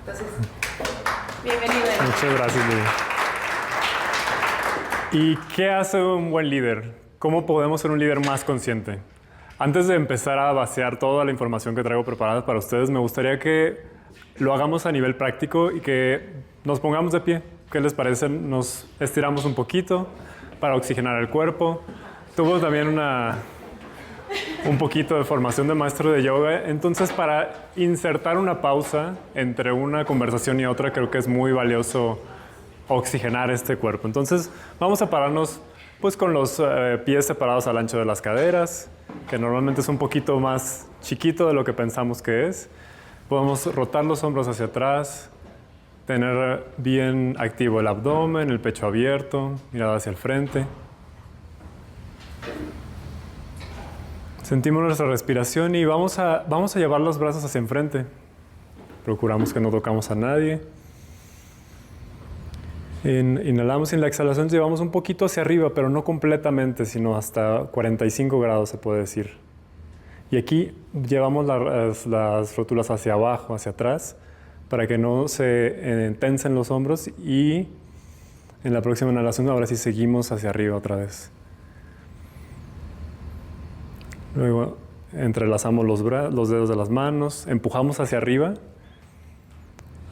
Entonces, bienvenido. Muchas gracias, Lidia. ¿Y qué hace un buen líder? ¿Cómo podemos ser un líder más consciente? Antes de empezar a vaciar toda la información que traigo preparada para ustedes, me gustaría que lo hagamos a nivel práctico y que nos pongamos de pie. ¿Qué les parece? Nos estiramos un poquito para oxigenar el cuerpo. Tuvo también un poquito de formación de maestro de yoga. Entonces, para insertar una pausa entre una conversación y otra, creo que es muy valioso oxigenar este cuerpo. Entonces, vamos a pararnos pues con los pies separados al ancho de las caderas, que normalmente es un poquito más chiquito de lo que pensamos que es. Podemos rotar los hombros hacia atrás, tener bien activo el abdomen, el pecho abierto, mirada hacia el frente. Sentimos nuestra respiración y vamos a llevar los brazos hacia enfrente. Procuramos que no tocamos a nadie. Inhalamos y en la exhalación llevamos un poquito hacia arriba, pero no completamente, sino hasta 45 grados se puede decir. Y aquí llevamos las rótulas hacia abajo, hacia atrás, para que no se tensen los hombros, y en la próxima inhalación ahora sí seguimos hacia arriba otra vez. Luego entrelazamos los dedos de las manos, empujamos hacia arriba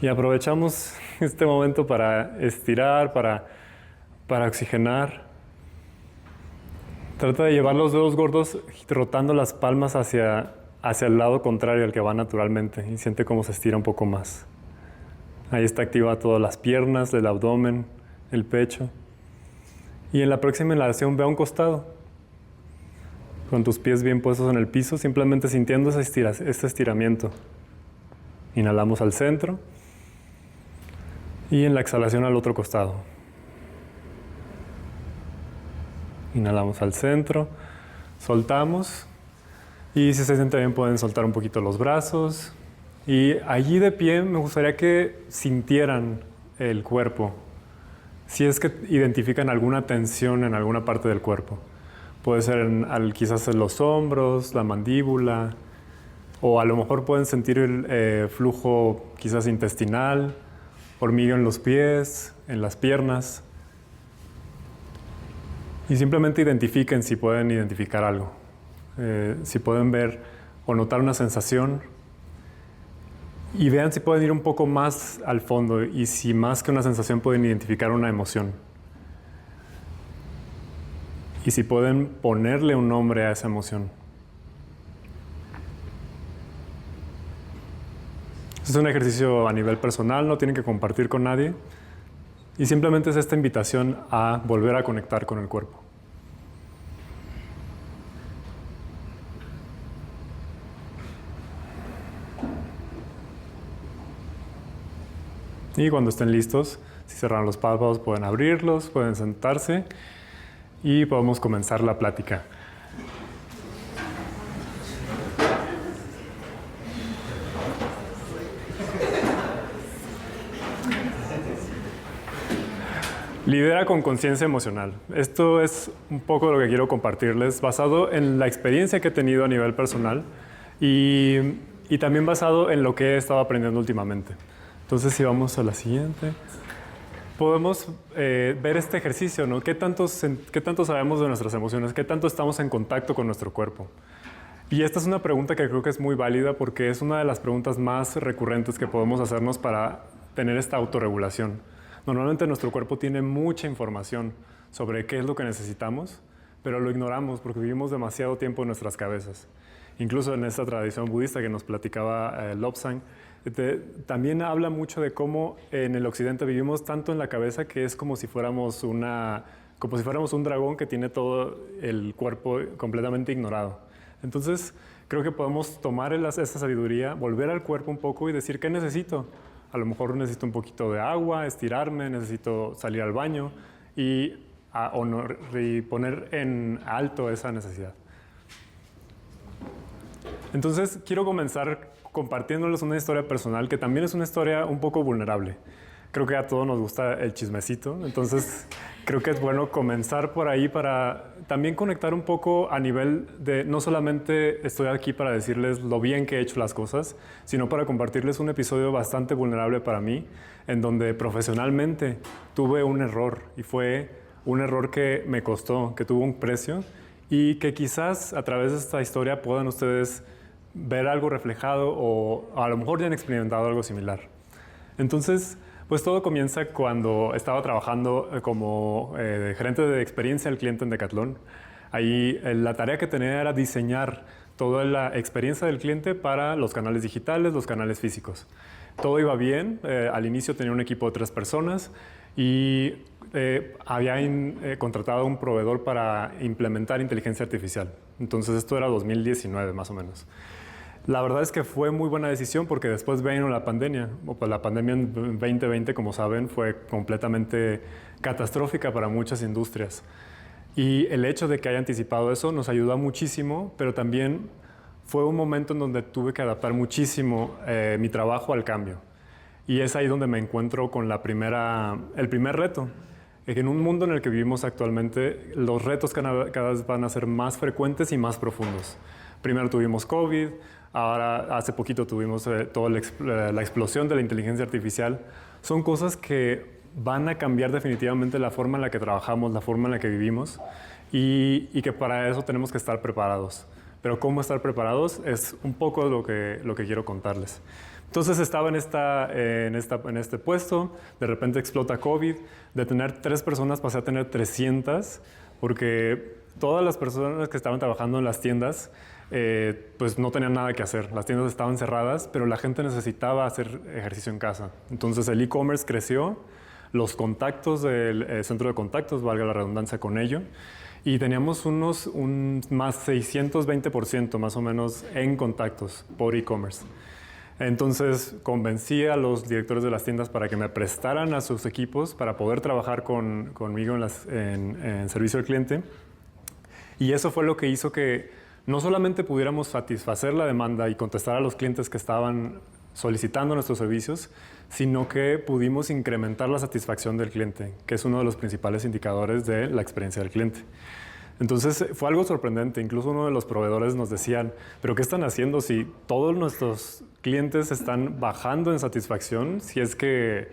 y aprovechamos este momento para estirar, para oxigenar. Trata de llevar los dedos gordos rotando las palmas hacia el lado contrario al que va naturalmente y siente cómo se estira un poco más. Ahí está activa todas las piernas, el abdomen, el pecho. Y en la próxima inhalación ve a un costado, con tus pies bien puestos en el piso, simplemente sintiendo este estiramiento. Inhalamos al centro y en la exhalación al otro costado. Inhalamos al centro, soltamos y si se siente bien pueden soltar un poquito los brazos. Y allí de pie me gustaría que sintieran el cuerpo, si es que identifican alguna tensión en alguna parte del cuerpo. Puede ser quizás en los hombros, la mandíbula, o a lo mejor pueden sentir el flujo quizás intestinal, hormigueo en los pies, en las piernas. Y simplemente identifiquen si pueden identificar algo, si pueden ver o notar una sensación, y vean si pueden ir un poco más al fondo y si más que una sensación pueden identificar una emoción. Y si pueden ponerle un nombre a esa emoción. Es un ejercicio a nivel personal, no tienen que compartir con nadie. Y simplemente es esta invitación a volver a conectar con el cuerpo. Y cuando estén listos, si cerran los párpados, pueden abrirlos, pueden sentarse y podemos comenzar la plática. Lidera con conciencia emocional. Esto es un poco de lo que quiero compartirles, basado en la experiencia que he tenido a nivel personal y también basado en lo que he estado aprendiendo últimamente. Entonces, si vamos a la siguiente, podemos ver este ejercicio, ¿no? ¿Qué tanto sabemos de nuestras emociones? ¿Qué tanto estamos en contacto con nuestro cuerpo? Y esta es una pregunta que creo que es muy válida porque es una de las preguntas más recurrentes que podemos hacernos para tener esta autorregulación. Normalmente nuestro cuerpo tiene mucha información sobre qué es lo que necesitamos, pero lo ignoramos porque vivimos demasiado tiempo en nuestras cabezas. Incluso en esta tradición budista que nos platicaba Lobsang, también habla mucho de cómo en el occidente vivimos tanto en la cabeza que es como si fuéramos un dragón que tiene todo el cuerpo completamente ignorado. Entonces, creo que podemos tomar esa sabiduría, volver al cuerpo un poco y decir, ¿qué necesito? A lo mejor necesito un poquito de agua, estirarme, necesito salir al baño y poner en alto esa necesidad. Entonces, quiero comenzar compartiéndoles una historia personal que también es una historia un poco vulnerable. creo que a todos nos gusta el chismecito, entonces creo que es bueno comenzar por ahí para también conectar un poco a nivel de no solamente estoy aquí para decirles lo bien que he hecho las cosas, sino para compartirles un episodio bastante vulnerable para mí, en donde profesionalmente tuve un error y fue un error que me costó, que tuvo un precio y que quizás a través de esta historia puedan ustedes ver algo reflejado o a lo mejor ya han experimentado algo similar. Entonces, pues todo comienza cuando estaba trabajando como gerente de experiencia al cliente en Decathlon. Ahí la tarea que tenía era diseñar toda la experiencia del cliente para los canales digitales, los canales físicos. Todo iba bien, al inicio tenía un equipo de 3 personas y había contratado a un proveedor para implementar inteligencia artificial. Entonces esto era 2019 más o menos. La verdad es que fue muy buena decisión porque después vino la pandemia. Pues la pandemia en 2020, como saben, fue completamente catastrófica para muchas industrias. Y el hecho de que haya anticipado eso nos ayudó muchísimo, pero también fue un momento en donde tuve que adaptar muchísimo mi trabajo al cambio. Y es ahí donde me encuentro con el primer reto. En un mundo en el que vivimos actualmente, los retos cada vez van a ser más frecuentes y más profundos. Primero tuvimos COVID, ahora hace poquito tuvimos toda la explosión de la inteligencia artificial. Son cosas que van a cambiar definitivamente la forma en la que trabajamos, la forma en la que vivimos y que para eso tenemos que estar preparados. Pero cómo estar preparados es un poco lo que quiero contarles. Entonces estaba en este puesto, de repente explota COVID, de tener 3 personas pasé a tener 300, porque todas las personas que estaban trabajando en las tiendas pues no tenían nada que hacer. Las tiendas estaban cerradas, pero la gente necesitaba hacer ejercicio en casa. Entonces el e-commerce creció, los contactos del centro de contactos, valga la redundancia con ello, y teníamos un más 620% más o menos en contactos por e-commerce. Entonces convencí a los directores de las tiendas para que me prestaran a sus equipos para poder trabajar conmigo en servicio al cliente. Y eso fue lo que hizo que no solamente pudiéramos satisfacer la demanda y contestar a los clientes que estaban solicitando nuestros servicios, sino que pudimos incrementar la satisfacción del cliente, que es uno de los principales indicadores de la experiencia del cliente. Entonces fue algo sorprendente, incluso uno de los proveedores nos decían, ¿pero qué están haciendo si todos nuestros clientes están bajando en satisfacción, si es que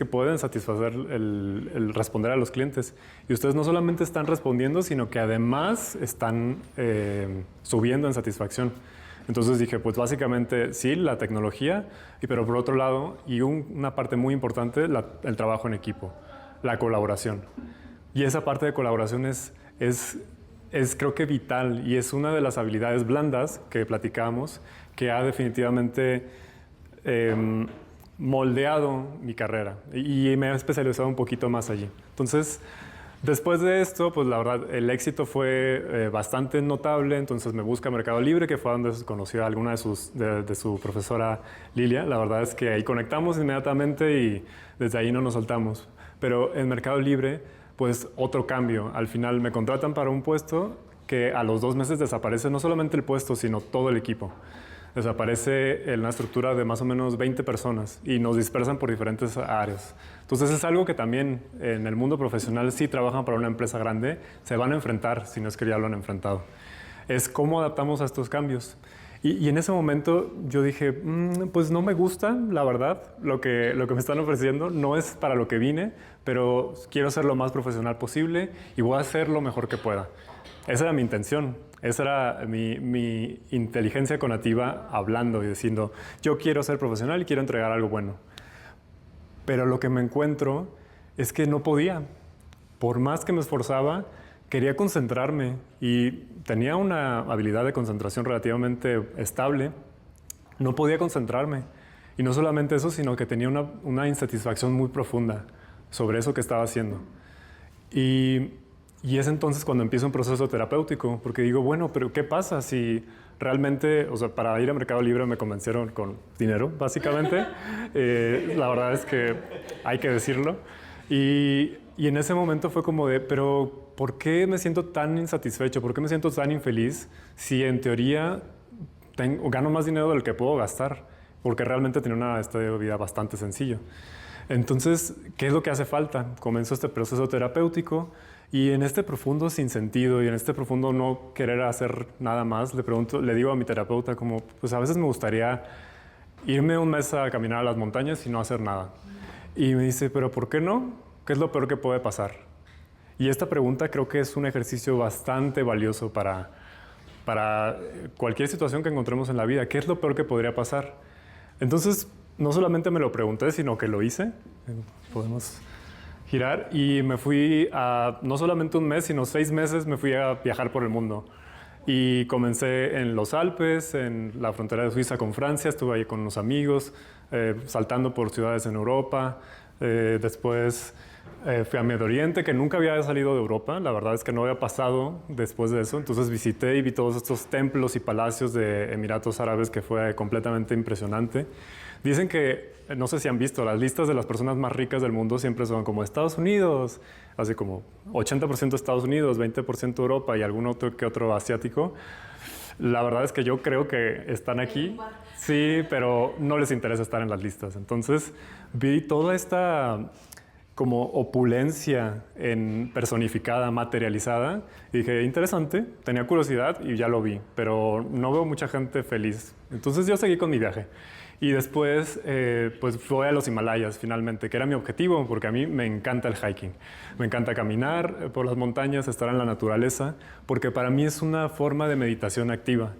pueden satisfacer el responder a los clientes? Y ustedes no solamente están respondiendo, sino que además están subiendo en satisfacción. Entonces dije, pues básicamente sí, la tecnología, pero por otro lado, y una parte muy importante, el trabajo en equipo, la colaboración. Y esa parte de colaboración es creo que vital y es una de las habilidades blandas que platicamos que ha definitivamente moldeado mi carrera y me he especializado un poquito más allí. Entonces, después de esto, pues la verdad, el éxito fue bastante notable. Entonces me busca Mercado Libre, que fue donde conocí a alguna de su profesora Lilia. La verdad es que ahí conectamos inmediatamente y desde ahí no nos soltamos. Pero en Mercado Libre, pues otro cambio. Al final me contratan para un puesto que a los 2 meses desaparece no solamente el puesto, sino todo el equipo. Desaparece en una estructura de más o menos 20 personas y nos dispersan por diferentes áreas. Entonces es algo que también en el mundo profesional, si trabajan para una empresa grande, se van a enfrentar, si no es que ya lo han enfrentado. Es cómo adaptamos a estos cambios. Y en ese momento yo dije, pues no me gusta, la verdad, lo que me están ofreciendo. No es para lo que vine, pero quiero ser lo más profesional posible y voy a hacer lo mejor que pueda. Esa era mi intención, esa era mi inteligencia conativa hablando y diciendo, yo quiero ser profesional y quiero entregar algo bueno. Pero lo que me encuentro es que no podía. Por más que me esforzaba, quería concentrarme y tenía una habilidad de concentración relativamente estable. No podía concentrarme. Y no solamente eso, sino que tenía una insatisfacción muy profunda sobre eso que estaba haciendo. Y es entonces cuando empiezo un proceso terapéutico, porque digo, bueno, pero ¿qué pasa si realmente, o sea, para ir a Mercado Libre me convencieron con dinero, básicamente? La verdad es que hay que decirlo. Y en ese momento fue como de, pero ¿por qué me siento tan insatisfecho? ¿Por qué me siento tan infeliz si en teoría gano más dinero del que puedo gastar? porque realmente tenía un estilo de vida bastante sencillo. Entonces, ¿qué es lo que hace falta? Comenzó este proceso terapéutico y en este profundo sinsentido y en este profundo no querer hacer nada más, le digo a mi terapeuta como, pues a veces me gustaría irme un mes a caminar a las montañas y no hacer nada. Y me dice, ¿pero por qué no? ¿Qué es lo peor que puede pasar? Y esta pregunta creo que es un ejercicio bastante valioso para cualquier situación que encontremos en la vida. ¿Qué es lo peor que podría pasar? Entonces, no solamente me lo pregunté, sino que lo hice. Podemos girar. Y me fui a, no solamente un mes, sino 6 meses me fui a viajar por el mundo. Y comencé en los Alpes, en la frontera de Suiza con Francia. Estuve ahí con unos amigos, saltando por ciudades en Europa. Después fui a Medio Oriente, que nunca había salido de Europa. La verdad es que no había pasado después de eso. Entonces visité y vi todos estos templos y palacios de Emiratos Árabes, que fue completamente impresionante. Dicen que, no sé si han visto, las listas de las personas más ricas del mundo siempre son como Estados Unidos, así como 80% Estados Unidos, 20% Europa y algún otro que otro asiático. La verdad es que yo creo que están aquí, sí, pero no les interesa estar en las listas. Entonces vi toda esta como opulencia personificada, materializada, y dije, interesante, tenía curiosidad y ya lo vi, pero no veo mucha gente feliz. Entonces yo seguí con mi viaje. Y después, pues fui a los Himalayas finalmente, que era mi objetivo, porque a mí me encanta el hiking. Me encanta caminar por las montañas, estar en la naturaleza, porque para mí es una forma de meditación activa.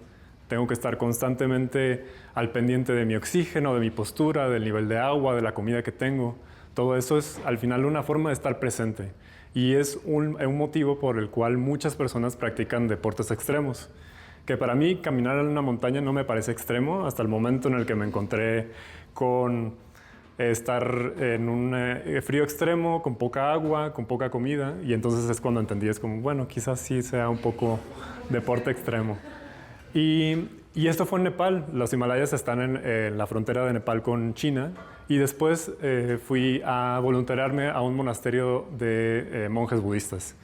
Tengo que estar constantemente al pendiente de mi oxígeno, de mi postura, del nivel de agua, de la comida que tengo. Todo eso es al final una forma de estar presente. Y es un motivo por el cual muchas personas practican deportes extremos. Que para mí caminar en una montaña no me parece extremo hasta el momento en el que me encontré con estar en un frío extremo, con poca agua, con poca comida, y entonces es cuando entendí, es como, bueno, quizás sí sea un poco deporte extremo. Y esto fue en Nepal. Los Himalayas están en la frontera de Nepal con China, y después fui a voluntariarme a un monasterio de monjes budistas.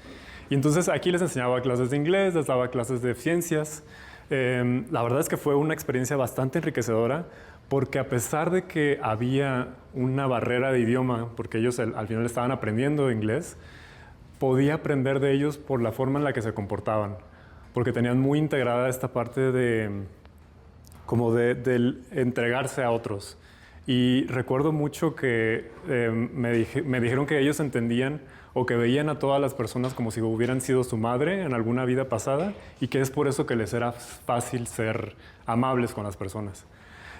Y entonces aquí les enseñaba clases de inglés, les daba clases de ciencias. La verdad es que fue una experiencia bastante enriquecedora, porque a pesar de que había una barrera de idioma, porque ellos al final estaban aprendiendo inglés, podía aprender de ellos por la forma en la que se comportaban, porque tenían muy integrada esta parte de entregarse a otros. Y recuerdo mucho que me dijeron que ellos entendían o que veían a todas las personas como si hubieran sido su madre en alguna vida pasada, y que es por eso que les era fácil ser amables con las personas.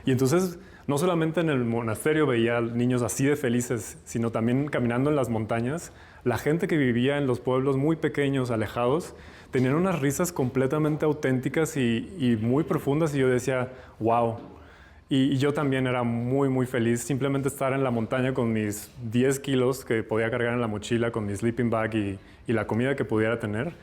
Y entonces, no solamente en el monasterio veía niños así de felices, sino también caminando en las montañas, la gente que vivía en los pueblos muy pequeños, alejados, tenían unas risas completamente auténticas y muy profundas, y yo decía, wow. Y yo también era muy, muy feliz simplemente estar en la montaña con mis 10 kilos que podía cargar en la mochila, con mi sleeping bag y la comida que pudiera tener.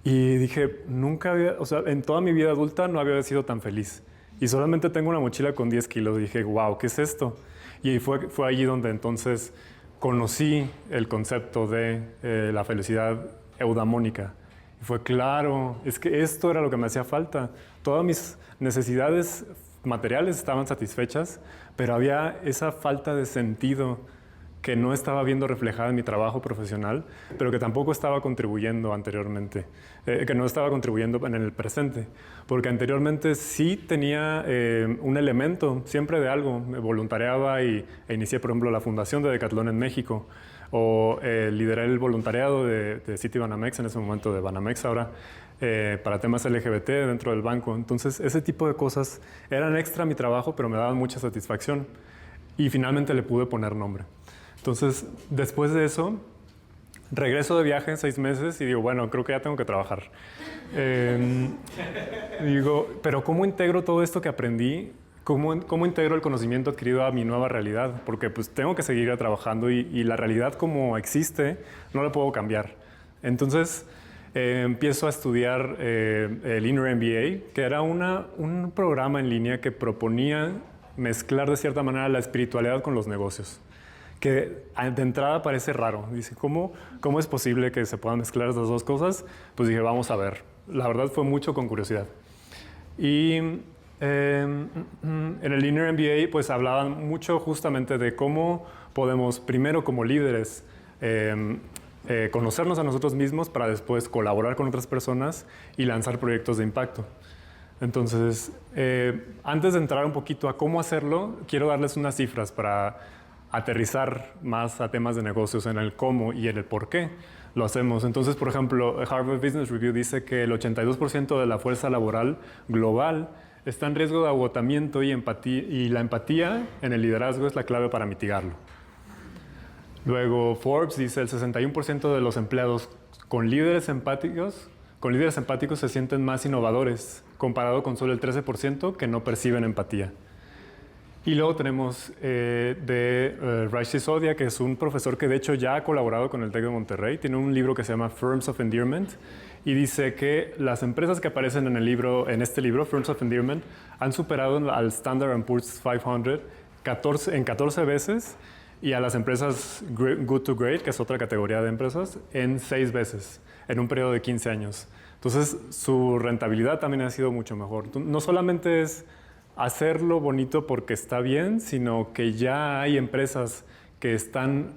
Y dije, en toda mi vida adulta no había sido tan feliz. Y solamente tengo una mochila con 10 kilos. Y dije, wow, ¿qué es esto? Y fue allí donde entonces conocí el concepto de la felicidad eudamónica. Y fue claro, es que esto era lo que me hacía falta. Todas mis necesidades materiales estaban satisfechas, pero había esa falta de sentido que no estaba viendo reflejada en mi trabajo profesional, pero que tampoco estaba contribuyendo anteriormente, que no estaba contribuyendo en el presente, porque anteriormente sí tenía un elemento siempre de algo. Me voluntariaba e inicié, por ejemplo, la fundación de Decathlon en México, o lideré el voluntariado de City Banamex, en ese momento de Banamex ahora, para temas LGBT dentro del banco. Entonces, ese tipo de cosas eran extra a mi trabajo, pero me daban mucha satisfacción. Y finalmente le pude poner nombre. Entonces, después de eso, regreso de viaje en 6 meses y digo, bueno, creo que ya tengo que trabajar. Digo, pero ¿cómo integro todo esto que aprendí? ¿Cómo integro el conocimiento adquirido a mi nueva realidad? Porque pues tengo que seguir trabajando y la realidad como existe no la puedo cambiar. Entonces, empiezo a estudiar el Inner MBA, que era un programa en línea que proponía mezclar de cierta manera la espiritualidad con los negocios, que de entrada parece raro. Dice, ¿cómo es posible que se puedan mezclar estas dos cosas? Pues dije, vamos a ver. La verdad fue mucho con curiosidad. Y En el Linear MBA pues hablaban mucho justamente de cómo podemos primero como líderes conocernos a nosotros mismos para después colaborar con otras personas y lanzar proyectos de impacto. Entonces, antes de entrar un poquito a cómo hacerlo, quiero darles unas cifras para aterrizar más a temas de negocios en el cómo y en el por qué lo hacemos. Entonces, por ejemplo, Harvard Business Review dice que el 82% de la fuerza laboral global está en riesgo de agotamiento y la empatía en el liderazgo es la clave para mitigarlo. Luego, Forbes dice el 61% de los empleados con líderes empáticos se sienten más innovadores, comparado con solo el 13% que no perciben empatía. Y luego tenemos Raj Sisodia, que es un profesor que de hecho ya ha colaborado con el TEC de Monterrey. Tiene un libro que se llama Firms of Endearment y dice que las empresas que aparecen en este libro, Firms of Endearment, han superado al Standard & Poor's 500 en 14 veces y a las empresas Good to Great, que es otra categoría de empresas, en 6 veces, en un periodo de 15 años. Entonces, su rentabilidad también ha sido mucho mejor. No solamente es hacerlo bonito porque está bien, sino que ya hay empresas que están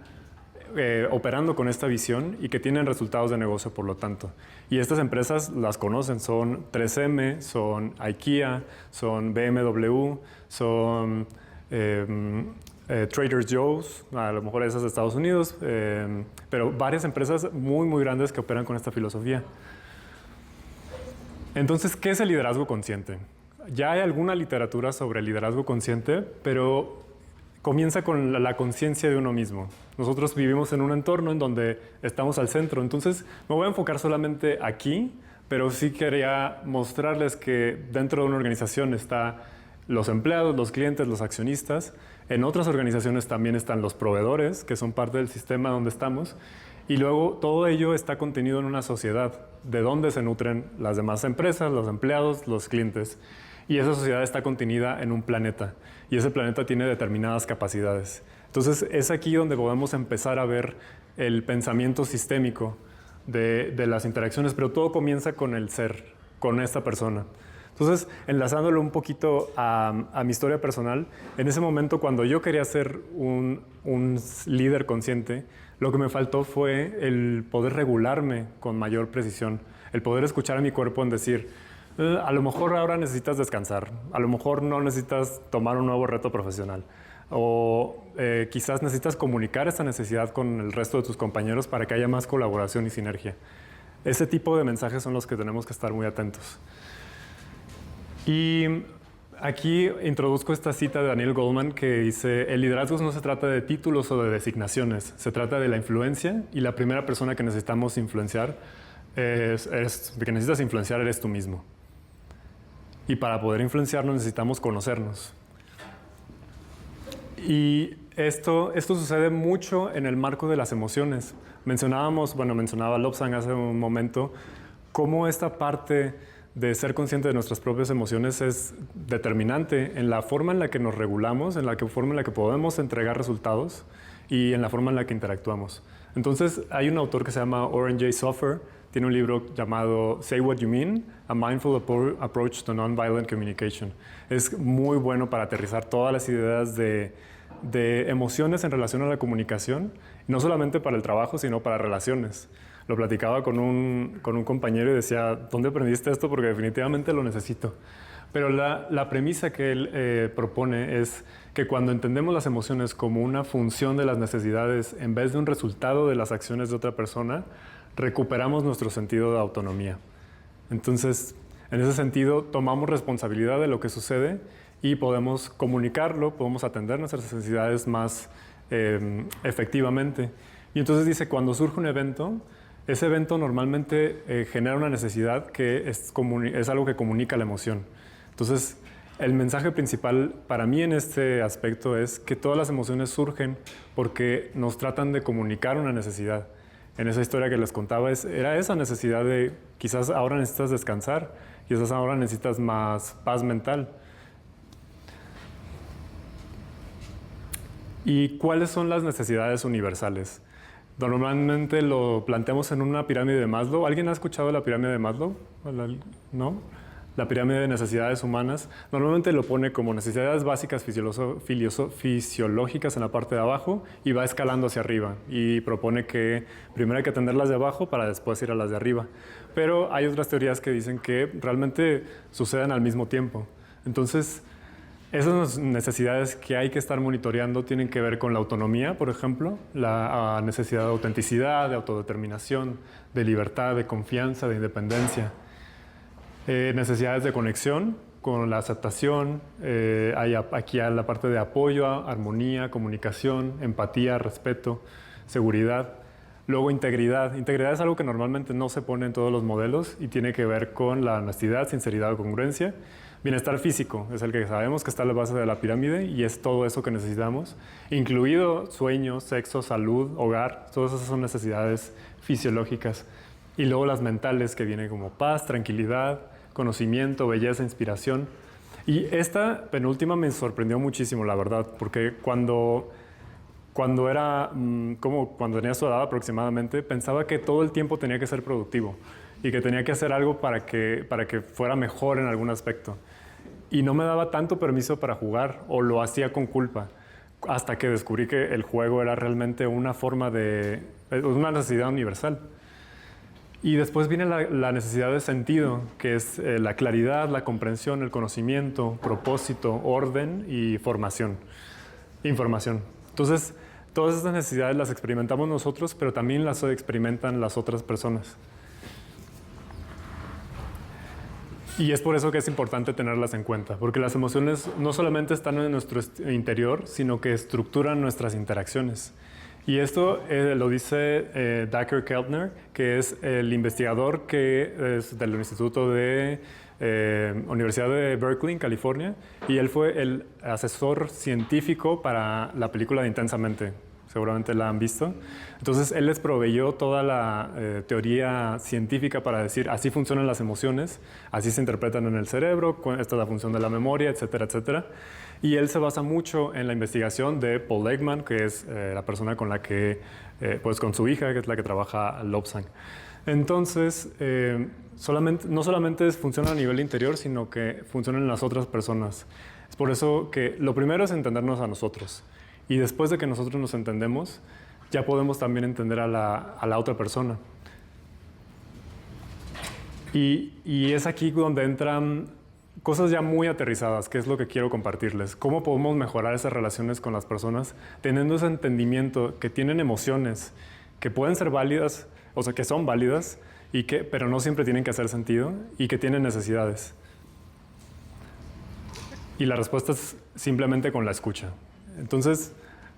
operando con esta visión y que tienen resultados de negocio, por lo tanto. Y estas empresas las conocen, son 3M, son IKEA, son BMW, son Trader Joe's, a lo mejor esas de Estados Unidos, pero varias empresas muy, muy grandes que operan con esta filosofía. Entonces, ¿qué es el liderazgo consciente? Ya hay alguna literatura sobre el liderazgo consciente, pero comienza con la conciencia de uno mismo. Nosotros vivimos en un entorno en donde estamos al centro, entonces me voy a enfocar solamente aquí, pero sí quería mostrarles que dentro de una organización está los empleados, los clientes, los accionistas. En otras organizaciones también están los proveedores, que son parte del sistema donde estamos. Y luego todo ello está contenido en una sociedad, de donde se nutren las demás empresas, los empleados, los clientes. Y esa sociedad está contenida en un planeta. Y ese planeta tiene determinadas capacidades. Entonces es aquí donde podemos empezar a ver el pensamiento sistémico de las interacciones, pero todo comienza con el ser, con esta persona. Entonces, enlazándolo un poquito a mi historia personal, en ese momento cuando yo quería ser un líder consciente, lo que me faltó fue el poder regularme con mayor precisión, el poder escuchar a mi cuerpo en decir, a lo mejor ahora necesitas descansar, a lo mejor no necesitas tomar un nuevo reto profesional, o quizás necesitas comunicar esta necesidad con el resto de tus compañeros para que haya más colaboración y sinergia. Ese tipo de mensajes son los que tenemos que estar muy atentos. Y aquí introduzco esta cita de Daniel Goleman que dice, el liderazgo no se trata de títulos o de designaciones, se trata de la influencia y la primera persona que necesitamos influenciar eres tú mismo. Y para poder influenciarnos necesitamos conocernos. Y esto sucede mucho en el marco de las emociones. Mencionaba Lobsang hace un momento, cómo esta parte de ser consciente de nuestras propias emociones es determinante en la forma en la que nos regulamos, en la forma en la que podemos entregar resultados y en la forma en la que interactuamos. Entonces, hay un autor que se llama Oren J. Soffer, tiene un libro llamado Say What You Mean, A Mindful Approach to Nonviolent Communication. Es muy bueno para aterrizar todas las ideas de emociones en relación a la comunicación, no solamente para el trabajo, sino para relaciones. Lo platicaba con un compañero y decía, ¿dónde aprendiste esto? Porque definitivamente lo necesito. Pero la premisa que él propone es que cuando entendemos las emociones como una función de las necesidades en vez de un resultado de las acciones de otra persona, recuperamos nuestro sentido de autonomía. Entonces, en ese sentido, tomamos responsabilidad de lo que sucede y podemos comunicarlo, podemos atender nuestras necesidades más efectivamente. Y entonces dice, cuando surge un evento, ese evento normalmente genera una necesidad que es algo que comunica la emoción. Entonces, el mensaje principal para mí en este aspecto es que todas las emociones surgen porque nos tratan de comunicar una necesidad. En esa historia que les contaba era esa necesidad de quizás ahora necesitas descansar, quizás ahora necesitas más paz mental. ¿Y cuáles son las necesidades universales? Normalmente lo planteamos en una pirámide de Maslow. ¿Alguien ha escuchado la pirámide de Maslow? ¿No? la pirámide de necesidades humanas, normalmente lo pone como necesidades básicas fisiológicas en la parte de abajo y va escalando hacia arriba y propone que primero hay que atender las de abajo para después ir a las de arriba. Pero hay otras teorías que dicen que realmente suceden al mismo tiempo. Entonces, esas necesidades que hay que estar monitoreando tienen que ver con la autonomía, por ejemplo, la necesidad de autenticidad, de autodeterminación, de libertad, de confianza, de independencia. Necesidades de conexión con la aceptación, hay aquí la parte de apoyo, armonía, comunicación, empatía, respeto, seguridad. Luego integridad. Integridad es algo que normalmente no se pone en todos los modelos y tiene que ver con la honestidad, sinceridad o congruencia. Bienestar físico es el que sabemos que está a la base de la pirámide y es todo eso que necesitamos, incluido sueño, sexo, salud, hogar. Todas esas son necesidades fisiológicas. Y luego las mentales, que vienen como paz, tranquilidad, conocimiento, belleza, inspiración. Y esta penúltima me sorprendió muchísimo, la verdad, porque cuando tenía su edad aproximadamente, pensaba que todo el tiempo tenía que ser productivo y que tenía que hacer algo para que fuera mejor en algún aspecto. Y no me daba tanto permiso para jugar o lo hacía con culpa, hasta que descubrí que el juego era realmente una necesidad universal. Y después viene la necesidad de sentido, que es la claridad, la comprensión, el conocimiento, propósito, orden y información. Entonces, todas estas necesidades las experimentamos nosotros, pero también las experimentan las otras personas. Y es por eso que es importante tenerlas en cuenta, porque las emociones no solamente están en nuestro interior, sino que estructuran nuestras interacciones. Y esto lo dice Dacher Keltner, que es el investigador que es del Instituto de Universidad de Berkeley, en California, y él fue el asesor científico para la película de Intensamente. Seguramente la han visto. Entonces, él les proveyó toda la teoría científica para decir, así funcionan las emociones, así se interpretan en el cerebro, esta es la función de la memoria, etcétera, etcétera. Y él se basa mucho en la investigación de Paul Ekman, que es la persona con la que, pues con su hija, que es la que trabaja Lobsang. Entonces, no solamente funciona a nivel interior, sino que funciona en las otras personas. Es por eso que lo primero es entendernos a nosotros. Y después de que nosotros nos entendemos, ya podemos también entender a la otra persona. Y es aquí donde entran cosas ya muy aterrizadas, que es lo que quiero compartirles. ¿Cómo podemos mejorar esas relaciones con las personas teniendo ese entendimiento que tienen emociones que pueden ser válidas, o sea, que son válidas, pero no siempre tienen que hacer sentido y que tienen necesidades? Y la respuesta es simplemente con la escucha. Entonces,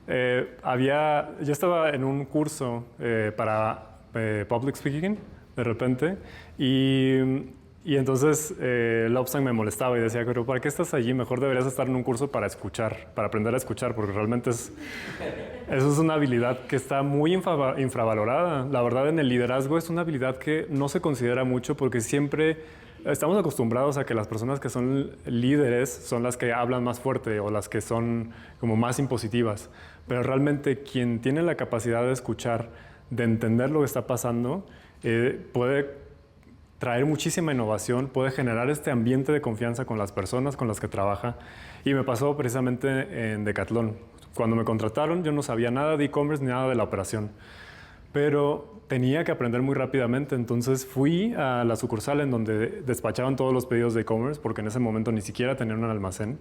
yo estaba en un curso para public speaking de repente y entonces Lobsang me molestaba y decía, pero ¿para qué estás allí? Mejor deberías estar en un curso para escuchar, para aprender a escuchar, porque realmente eso es una habilidad que está muy infravalorada. La verdad, en el liderazgo es una habilidad que no se considera mucho porque siempre estamos acostumbrados a que las personas que son líderes son las que hablan más fuerte o las que son como más impositivas. Pero realmente quien tiene la capacidad de escuchar, de entender lo que está pasando, puede traer muchísima innovación, puede generar este ambiente de confianza con las personas con las que trabaja. Y me pasó precisamente en Decathlon. Cuando me contrataron, yo no sabía nada de e-commerce ni nada de la operación. Pero tenía que aprender muy rápidamente, entonces fui a la sucursal en donde despachaban todos los pedidos de e-commerce, porque en ese momento ni siquiera tenían un almacén,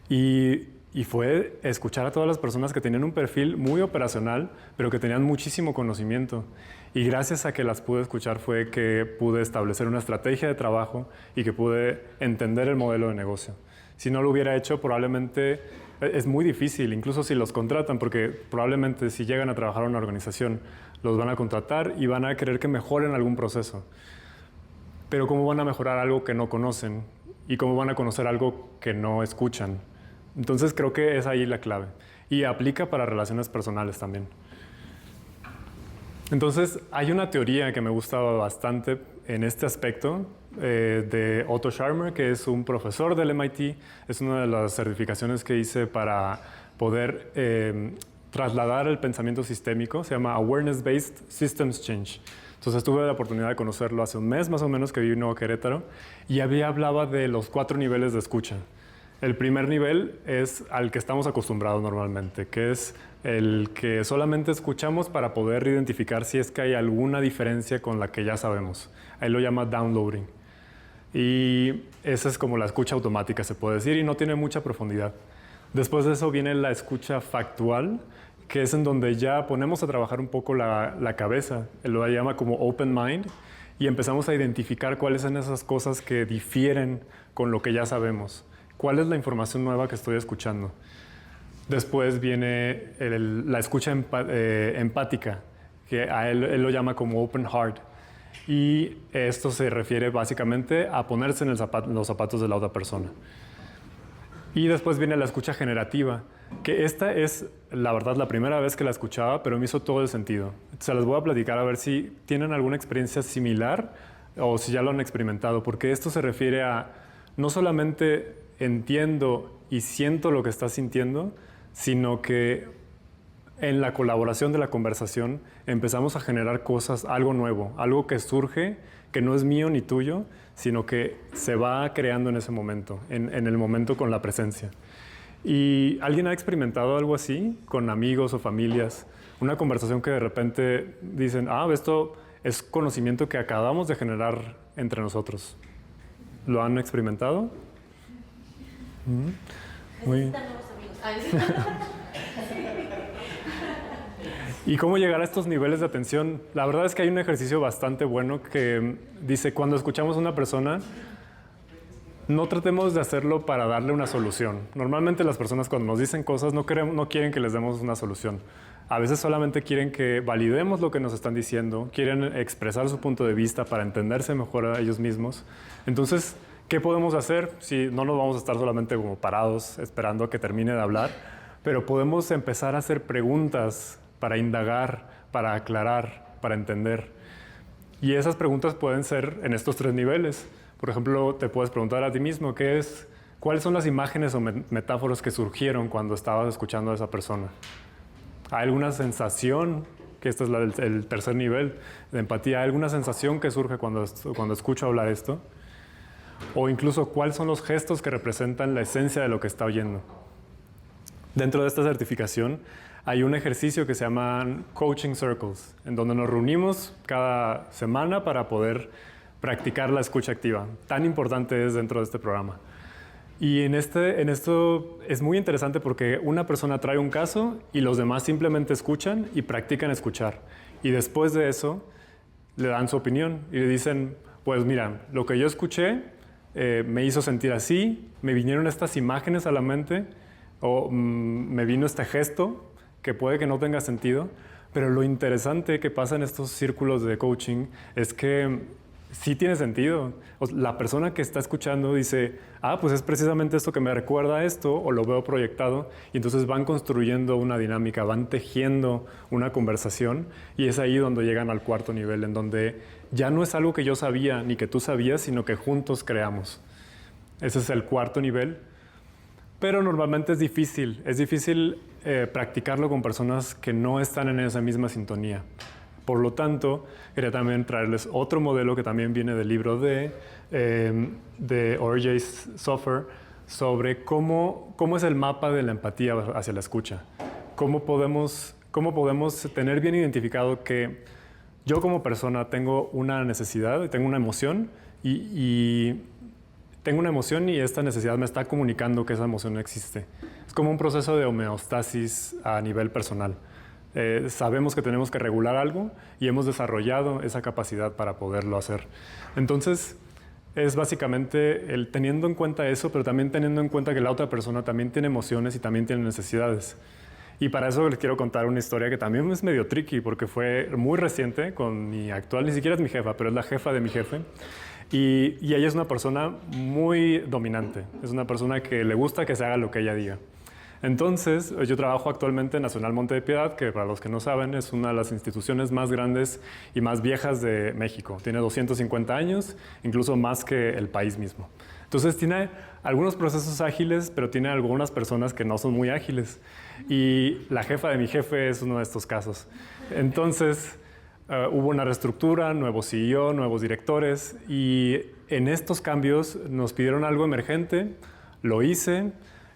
y fue escuchar a todas las personas que tenían un perfil muy operacional, pero que tenían muchísimo conocimiento. Y gracias a que las pude escuchar fue que pude establecer una estrategia de trabajo y que pude entender el modelo de negocio. Si no lo hubiera hecho, probablemente es muy difícil, incluso si los contratan, porque probablemente si llegan a trabajar en una organización, los van a contratar y van a querer que mejoren algún proceso. Pero ¿cómo van a mejorar algo que no conocen? ¿Y cómo van a conocer algo que no escuchan? Entonces creo que es ahí la clave. Y aplica para relaciones personales también. Entonces hay una teoría que me gusta bastante en este aspecto de Otto Scharmer, que es un profesor del MIT. Es una de las certificaciones que hice para poder trasladar el pensamiento sistémico, se llama Awareness Based Systems Change. Entonces tuve la oportunidad de conocerlo hace un mes más o menos que vino a Querétaro y hablaba de los 4 niveles de escucha. El primer nivel es al que estamos acostumbrados normalmente, que es el que solamente escuchamos para poder identificar si es que hay alguna diferencia con la que ya sabemos. Ahí lo llama downloading. Y esa es como la escucha automática, se puede decir, y no tiene mucha profundidad. Después de eso viene la escucha factual, que es en donde ya ponemos a trabajar un poco la cabeza, él lo llama como open mind, y empezamos a identificar cuáles son esas cosas que difieren con lo que ya sabemos. ¿Cuál es la información nueva que estoy escuchando? Después viene la escucha empática, que a él lo llama como open heart. Y esto se refiere básicamente a ponerse en los zapatos de la otra persona. Y después viene la escucha generativa, que esta es, la verdad, la primera vez que la escuchaba, pero me hizo todo el sentido. Se las voy a platicar a ver si tienen alguna experiencia similar o si ya lo han experimentado, porque esto se refiere a no solamente entiendo y siento lo que estás sintiendo, sino que en la colaboración de la conversación empezamos a generar cosas, algo nuevo, algo que surge, que no es mío ni tuyo, sino que se va creando en ese momento, en el momento con la presencia. ¿Y alguien ha experimentado algo así con amigos o familias? Una conversación que de repente dicen, esto es conocimiento que acabamos de generar entre nosotros. ¿Lo han experimentado? Necesitan nuevos amigos. ¿Y cómo llegar a estos niveles de atención? La verdad es que hay un ejercicio bastante bueno que dice, cuando escuchamos a una persona, no tratemos de hacerlo para darle una solución. Normalmente las personas cuando nos dicen cosas no quieren que les demos una solución. A veces solamente quieren que validemos lo que nos están diciendo, quieren expresar su punto de vista para entenderse mejor a ellos mismos. Entonces, ¿qué podemos hacer? Si no nos vamos a estar solamente como parados esperando a que termine de hablar, pero podemos empezar a hacer preguntas para indagar, para aclarar, para entender. Y esas preguntas pueden ser en estos 3 niveles. Por ejemplo, te puedes preguntar a ti mismo, ¿cuáles son las imágenes o metáforas que surgieron cuando estabas escuchando a esa persona? ¿Hay alguna sensación, que este es el tercer nivel de empatía, ¿hay alguna sensación que surge cuando escucho hablar esto? O incluso, ¿cuáles son los gestos que representan la esencia de lo que está oyendo? Dentro de esta certificación hay un ejercicio que se llaman Coaching Circles, en donde nos reunimos cada semana para poder practicar la escucha activa. Tan importante es dentro de este programa. Y en esto es muy interesante porque una persona trae un caso y los demás simplemente escuchan y practican escuchar. Y después de eso le dan su opinión y le dicen, pues mira, lo que yo escuché me hizo sentir así, me vinieron estas imágenes a la mente, o me vino este gesto que puede que no tenga sentido, pero lo interesante que pasa en estos círculos de coaching es que sí tiene sentido. La persona que está escuchando dice, pues es precisamente esto que me recuerda a esto, o lo veo proyectado, y entonces van construyendo una dinámica, van tejiendo una conversación, y es ahí donde llegan al 4º nivel, en donde ya no es algo que yo sabía ni que tú sabías, sino que juntos creamos. Ese es el 4º nivel. Pero normalmente es difícil practicarlo con personas que no están en esa misma sintonía. Por lo tanto, quería también traerles otro modelo que también viene del libro de O.J. Soffer sobre cómo es el mapa de la empatía hacia la escucha. Cómo podemos tener bien identificado que yo como persona tengo una necesidad, tengo una emoción y tengo una emoción y esta necesidad me está comunicando que esa emoción no existe. Es como un proceso de homeostasis a nivel personal. Sabemos que tenemos que regular algo y hemos desarrollado esa capacidad para poderlo hacer. Entonces, es básicamente el teniendo en cuenta eso, pero también teniendo en cuenta que la otra persona también tiene emociones y también tiene necesidades. Y para eso les quiero contar una historia que también es medio tricky porque fue muy reciente con mi actual, ni siquiera es mi jefa, pero es la jefa de mi jefe. Y ella es una persona muy dominante, es una persona que le gusta que se haga lo que ella diga. Entonces, yo trabajo actualmente en Nacional Monte de Piedad, que para los que no saben es una de las instituciones más grandes y más viejas de México. Tiene 250 años, incluso más que el país mismo. Entonces tiene algunos procesos ágiles, pero tiene algunas personas que no son muy ágiles. Y la jefa de mi jefe es uno de estos casos. Entonces hubo una reestructura, nuevo CEO, nuevos directores, y en estos cambios nos pidieron algo emergente, lo hice.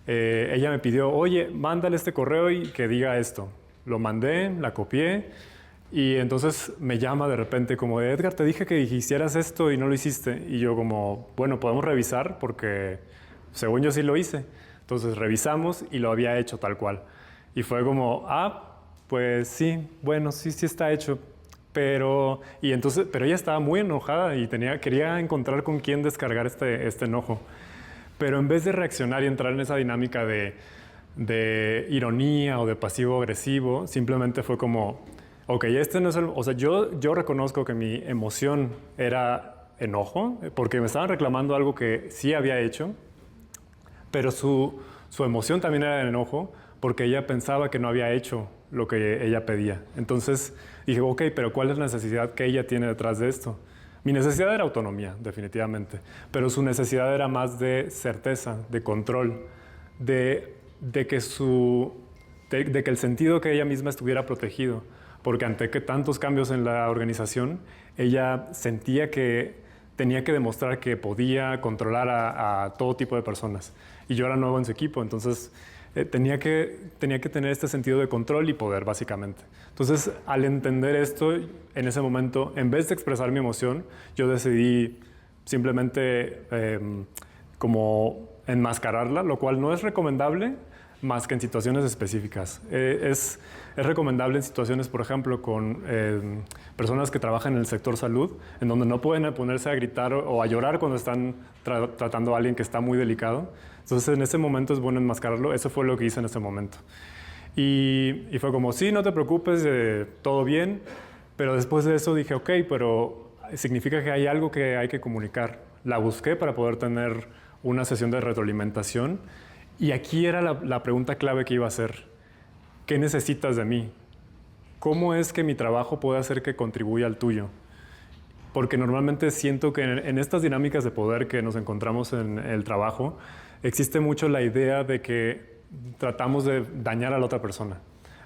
Ella me pidió, oye, mándale este correo y que diga esto. Lo mandé, la copié, y entonces me llama de repente como, Edgar, te dije que hicieras esto y no lo hiciste. Y yo como, bueno, podemos revisar porque según yo sí lo hice. Entonces revisamos y lo había hecho tal cual. Y fue como, pues sí, bueno, sí está hecho. Pero ella estaba muy enojada y quería encontrar con quién descargar este enojo. Pero en vez de reaccionar y entrar en esa dinámica de ironía o de pasivo-agresivo, simplemente fue como, ok, este no es el... O sea, yo reconozco que mi emoción era enojo, porque me estaban reclamando algo que sí había hecho, pero su emoción también era de enojo, porque ella pensaba que no había hecho lo que ella pedía. Entonces dije, ok, pero ¿cuál es la necesidad que ella tiene detrás de esto? Mi necesidad era autonomía, definitivamente, pero su necesidad era más de certeza, de control, de que el sentido que ella misma estuviera protegido, porque ante que tantos cambios en la organización, ella sentía que tenía que demostrar que podía controlar a todo tipo de personas. Y yo era nuevo en su equipo, entonces tenía que tener este sentido de control y poder, básicamente. Entonces, al entender esto, en ese momento, en vez de expresar mi emoción, yo decidí simplemente como enmascararla, lo cual no es recomendable más que en situaciones específicas. Es recomendable en situaciones, por ejemplo, con personas que trabajan en el sector salud, en donde no pueden ponerse a gritar o a llorar cuando están tratando a alguien que está muy delicado. Entonces, en ese momento es bueno enmascararlo. Eso fue lo que hice en ese momento. Y fue como, sí, no te preocupes, todo bien. Pero después de eso dije, ok, pero significa que hay algo que hay que comunicar. La busqué para poder tener una sesión de retroalimentación. Y aquí era la pregunta clave que iba a hacer. ¿Qué necesitas de mí? ¿Cómo es que mi trabajo puede hacer que contribuya al tuyo? Porque normalmente siento que en estas dinámicas de poder que nos encontramos en el trabajo, existe mucho la idea de que tratamos de dañar a la otra persona.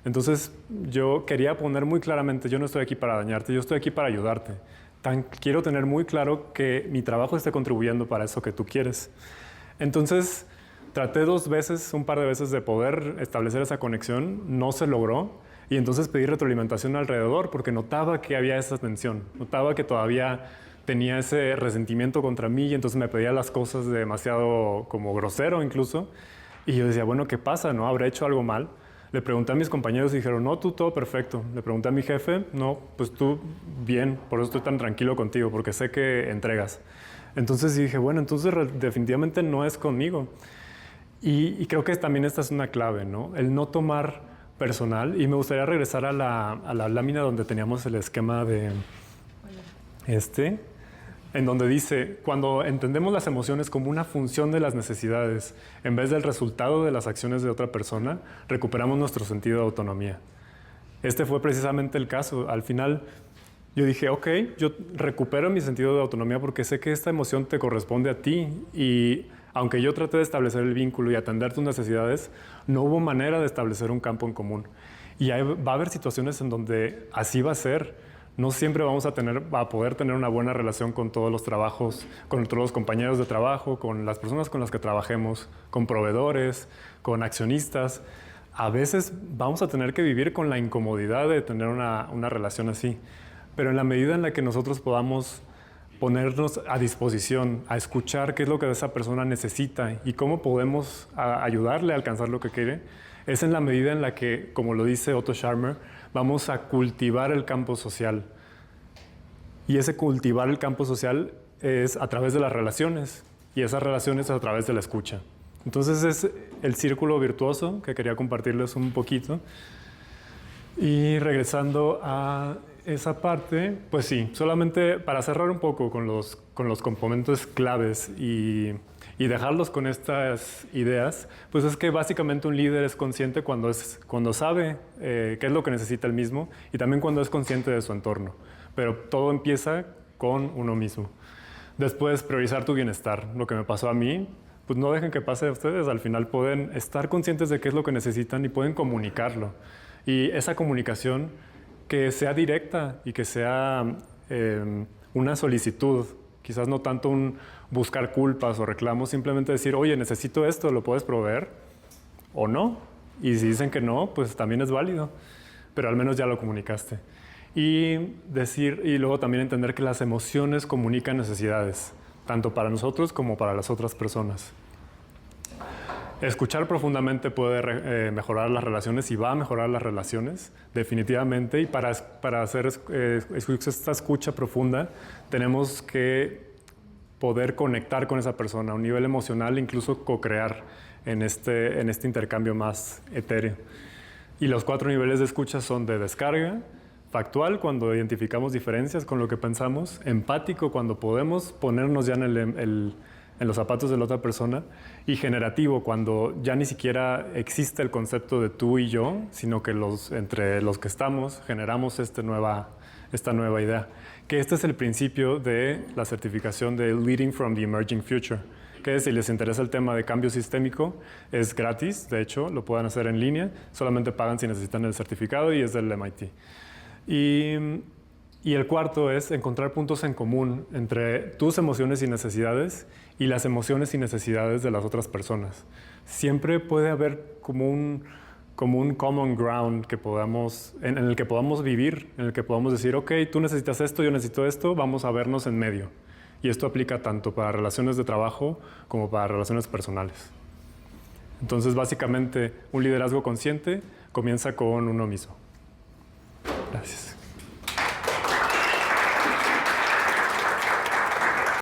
Entonces yo quería poner muy claramente, yo no estoy aquí para dañarte, yo estoy aquí para ayudarte. Quiero tener muy claro que mi trabajo esté contribuyendo para eso que tú quieres. Entonces traté un par de veces de poder establecer esa conexión, no se logró, y entonces pedí retroalimentación alrededor porque notaba que había esa tensión, notaba que todavía tenía ese resentimiento contra mí y entonces me pedía las cosas demasiado como grosero incluso, y yo decía, bueno, ¿qué pasa? ¿No? ¿Habré hecho algo mal? Le pregunté a mis compañeros y dijeron, no, tú todo perfecto. Le pregunté a mi jefe, no, pues tú bien, por eso estoy tan tranquilo contigo, porque sé que entregas. Entonces dije, bueno, entonces definitivamente no es conmigo. Y creo que también esta es una clave, ¿no? El no tomar personal. Y me gustaría regresar a la lámina donde teníamos el esquema de en donde dice, cuando entendemos las emociones como una función de las necesidades, en vez del resultado de las acciones de otra persona, recuperamos nuestro sentido de autonomía. Este fue precisamente el caso. Al final, yo dije, ok, yo recupero mi sentido de autonomía porque sé que esta emoción te corresponde a ti y aunque yo traté de establecer el vínculo y atender tus necesidades, no hubo manera de establecer un campo en común. Y va a haber situaciones en donde así va a ser. No siempre vamos a poder tener una buena relación con todos los trabajos, con todos los compañeros de trabajo, con las personas con las que trabajemos, con proveedores, con accionistas. A veces vamos a tener que vivir con la incomodidad de tener una relación así. Pero en la medida en la que nosotros podamos ponernos a disposición, a escuchar qué es lo que esa persona necesita y cómo podemos ayudarle a alcanzar lo que quiere, es en la medida en la que, como lo dice Otto Scharmer, vamos a cultivar el campo social. Y ese cultivar el campo social es a través de las relaciones, y esas relaciones a través de la escucha. Entonces es el círculo virtuoso que quería compartirles un poquito. Y regresando a esa parte, pues sí, solamente para cerrar un poco con los componentes claves y dejarlos con estas ideas, pues es que básicamente un líder es consciente cuando sabe qué es lo que necesita él mismo y también cuando es consciente de su entorno. Pero todo empieza con uno mismo. Después, priorizar tu bienestar. Lo que me pasó a mí, pues no dejen que pase a ustedes. Al final pueden estar conscientes de qué es lo que necesitan y pueden comunicarlo. Y esa comunicación que sea directa y que sea una solicitud. Quizás no tanto un buscar culpas o reclamos, simplemente decir, oye, necesito esto, ¿lo puedes proveer? O no. Y si dicen que no, pues también es válido. Pero al menos ya lo comunicaste. Y luego también entender que las emociones comunican necesidades, tanto para nosotros como para las otras personas. Escuchar profundamente puede mejorar las relaciones y va a mejorar las relaciones, definitivamente. Y para hacer esta escucha profunda, tenemos que poder conectar con esa persona a un nivel emocional, incluso co-crear en este intercambio más etéreo. Y los 4 niveles de escucha son de descarga, factual, cuando identificamos diferencias con lo que pensamos, empático, cuando podemos ponernos ya en los zapatos de la otra persona, y generativo, cuando ya ni siquiera existe el concepto de tú y yo, sino que entre los que estamos generamos esta nueva idea. Que este es el principio de la certificación de Leading from the Emerging Future, que si les interesa el tema de cambio sistémico, es gratis, de hecho, lo pueden hacer en línea, solamente pagan si necesitan el certificado y es del MIT. Y el cuarto es encontrar puntos en común entre tus emociones y necesidades y las emociones y necesidades de las otras personas. Siempre puede haber como un common ground en el que podamos vivir, en el que podamos decir, ok, tú necesitas esto, yo necesito esto, vamos a vernos en medio. Y esto aplica tanto para relaciones de trabajo como para relaciones personales. Entonces, básicamente, un liderazgo consciente comienza con uno mismo. Gracias.